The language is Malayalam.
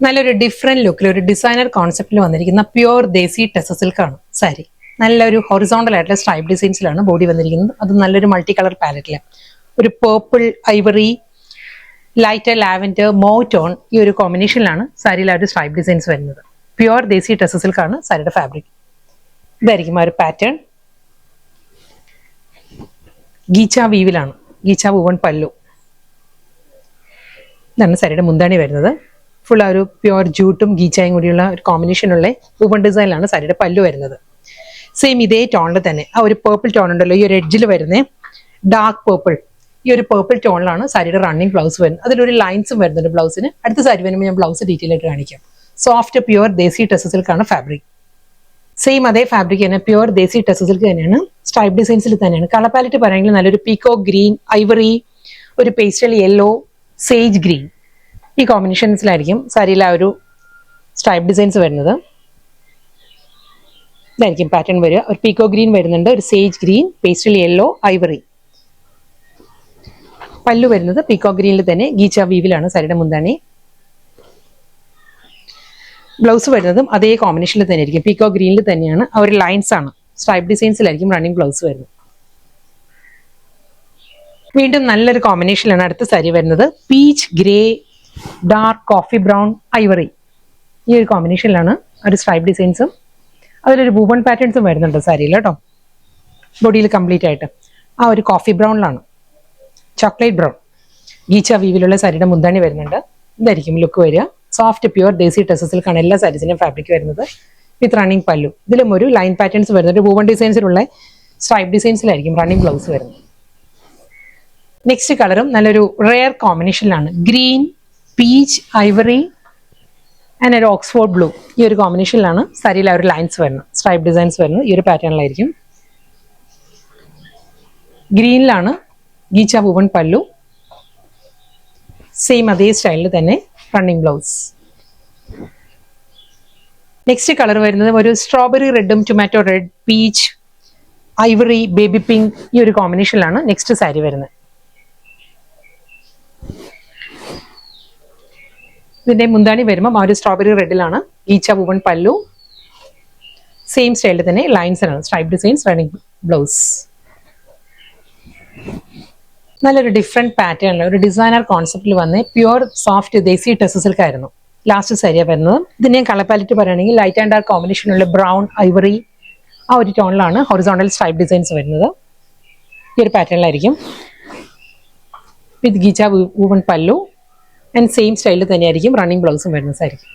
നല്ലൊരു ഡിഫറെന്റ് ലുക്കിൽ ഒരു ഡിസൈനർ കോൺസെപ്റ്റിൽ വന്നിരിക്കുന്ന പ്യുവർ ദേസി ടെസ സിൽക്ക് ആണ് സാരി. നല്ലൊരു ഹൊറിസോണ്ടൽ ആയിട്ടുള്ള സ്ട്രൈപ്പ് ഡിസൈൻസിലാണ് ബോഡി വന്നിരിക്കുന്നത്. അത് നല്ലൊരു മൾട്ടി കളർ പാലറ്റില് ഒരു പേർപ്പിൾ, ഐവറി, ലൈറ്റ് ലാവൻഡർ, മോ ടോൺ ഈ ഒരു കോമ്പിനേഷനിലാണ് സാരിയിൽ ആ ഒരു സ്ട്രൈപ്പ് ഡിസൈൻസ് വരുന്നത്. പ്യുവർ ദേസി ടെസ സിൽക്ക് ആണ് സാരിയുടെ ഫാബ്രിക്. ഇതായിരിക്കും ആ ഒരു പാറ്റേൺ. ഗീച്ച വീവിലാണ്, ഗീച്ച വൂവൺ പല്ലു. ഇതാണ് സാരിയുടെ മുന്താണി വരുന്നത്. ഫുൾ ആ ഒരു പ്യുവർ ജൂട്ടും ഗീച്ചായും കൂടിയുള്ള ഒരു കോമ്പിനേഷനുള്ള വൂവൺ ഡിസൈനിലാണ് സാരിയുടെ പല്ലു വരുന്നത്. സെയിം ഇതേ ടോണിൽ തന്നെ ആ ഒരു പേർപ്പിൾ ടോൺ ഉണ്ടല്ലോ, ഈ ഒരു എഡ്ജിൽ വരുന്ന ഡാർക്ക് പേർപ്പിൾ, ഈ ഒരു പേർപ്പിൾ ടോണിലാണ് സാരിയുടെ റണ്ണിങ് ബ്ലൗസ് വരുന്നത്. അതിലൊരു ലൈൻസും വരുന്നുണ്ട് ബ്ലൗസിന്. അടുത്ത സാരി വരുമ്പോൾ ഞാൻ ബ്ലൗസ് ഡീറ്റെയിൽ ആയിട്ട് കാണിക്കാം. സോഫ്റ്റ് പ്യുവർ ദേസി ടെസ സിൽക്കാണ് ഫാബ്രിക്. സെയിം അതേ ഫാബ്രിക് തന്നെ പ്യുവർ ദേസി ടെസ സിൽക്ക് തന്നെയാണ്. സ്ട്രൈപ്പ് ഡിസൈൻസിൽ തന്നെയാണ്. കളർ പാലറ്റ് പറയുമെങ്കിൽ നല്ലൊരു പീക്കോ ഗ്രീൻ, ഐവറി, ഒരു പേസ്റ്റൽ യെല്ലോ, സേജ് ഗ്രീൻ ഈ കോമ്പിനേഷൻസിലായിരിക്കും സാരിയിൽ ആ ഒരു സ്ട്രൈപ്പ് ഡിസൈൻസ് വരുന്നത്. ഇതായിരിക്കും പാറ്റേൺ വരിക. ഒരു പീക്കോ ഗ്രീൻ വരുന്നുണ്ട്, ഒരു sage green, pastel yellow, Ivory. പല്ലു വരുന്നത് പീക്കോ ഗ്രീനിൽ തന്നെ ഗീച്ച വീവിലാണ് സാരിയുടെ മുന്താണി. ബ്ലൗസ് വരുന്നതും അതേ കോമ്പിനേഷനിൽ തന്നെ ആയിരിക്കും. പീക്കോ ഗ്രീനിൽ തന്നെയാണ് ആ ഒരു ലൈൻസ് ആണ്. സ്ട്രൈപ്പ് ഡിസൈൻസിലായിരിക്കും റണ്ണിങ് ബ്ലൗസ് വരുന്നത്. വീണ്ടും നല്ലൊരു കോമ്പിനേഷനിലാണ് അടുത്ത സാരി വരുന്നത്. Peach grey, dark coffee brown, Ivory ഈ ഒരു കോമ്പിനേഷനിലാണ് ഒരു സ്ട്രൈപ്പ് ഡിസൈൻസും അതിലൊരു വൂവൺ പാറ്റേൺസും വരുന്നുണ്ട് സാരിയിൽ കേട്ടോ. ബോഡിയിൽ കംപ്ലീറ്റ് ആയിട്ട് ആ ഒരു കോഫി ബ്രൗണിലാണ്, ചോക്ലേറ്റ് ബ്രൗൺ ഗീച്ച വീവിലുള്ള സാരിയുടെ മുന്താണി വരുന്നുണ്ട്. ഇതായിരിക്കും ലുക്ക് വരിക. സോഫ്റ്റ് പ്യുവർ ദേസി ടെസ സിൽക്കാണ് എല്ലാ സാരീസിന്റെയും ഫാബ്രിക് വരുന്നത്. With running pallu. ഇതിലും ഒരു ലൈൻ പാറ്റേൺസ് വരുന്നുണ്ട്. വൂവൺ ഡിസൈൻസിലുള്ള സ്ട്രൈപ്പ് ഡിസൈൻസിലായിരിക്കും റണ്ണിങ് ബ്ലൗസ് വരുന്നത്. നെക്സ്റ്റ് കളറും നല്ലൊരു റെയർ കോമ്പിനേഷനിലാണ്. ഗ്രീൻ, പീച്ച്, ഐവറി ആൻഡ് ഒരു ഓക്സ്ഫോർഡ് ബ്ലൂ ഈ ഒരു കോമ്പിനേഷനിലാണ് സാരിയിൽ ആ ഒരു ലൈൻസ് വരുന്നത്. സ്ട്രൈപ്പ് ഡിസൈൻസ് വരുന്നത് ഈ ഒരു പാറ്റേണിലായിരിക്കും. ഗ്രീനിലാണ് ഗീച്ച വൂവൺ പല്ലു. സെയിം അതേ സ്റ്റൈലിൽ തന്നെ റണ്ണിങ് ബ്ലൗസ്. നെക്സ്റ്റ് കളർ വരുന്നത് ഒരു സ്ട്രോബെറി റെഡും tomato red, peach, Ivory, baby pink ഈ ഒരു കോമ്പിനേഷനിലാണ് നെക്സ്റ്റ് സാരി വരുന്നത്. ഇതിന്റെ മുന്താണി വരുമ്പോൾ ആ ഒരു സ്ട്രോബെറി റെഡിലാണ് ഗീച്ച വൂവൺ പല്ലു. സെയിം സ്റ്റൈലിൽ തന്നെ ലൈൻസ് ആണ്, സ്ട്രൈപ്പ് ഡിസൈൻസ്, റണ്ണിങ് ബ്ലൗസ്. നല്ലൊരു ഡിഫറെന്റ് പാറ്റേണിൽ ഒരു ഡിസൈനർ കോൺസെപ്റ്റിൽ വന്ന് പ്യുവർ സോഫ്റ്റ് ദേസി ടെസ സിൽക്ക് ആയിരുന്നു ലാസ്റ്റ് സാരിയാണ് വരുന്നത്. ഇതിന്റെ കളർ പാലറ്റ് പറയുകയാണെങ്കിൽ ലൈറ്റ് ആൻഡ് ഡാർക്ക് കോമ്പിനേഷനുള്ള ബ്രൗൺ, ഐവറി ആ ഒരു ടോണിലാണ് ഹൊറിസോണ്ടൽ സ്ട്രൈപ്പ് ഡിസൈൻസ് വരുന്നത്. ഈ ഒരു പാറ്റേണിലായിരിക്കും with ghicha woven pallu and same സ്റ്റൈലിൽ തന്നെയായിരിക്കും റണ്ണിങ് ബ്ലൗസും വരുന്ന സാരിക്കും.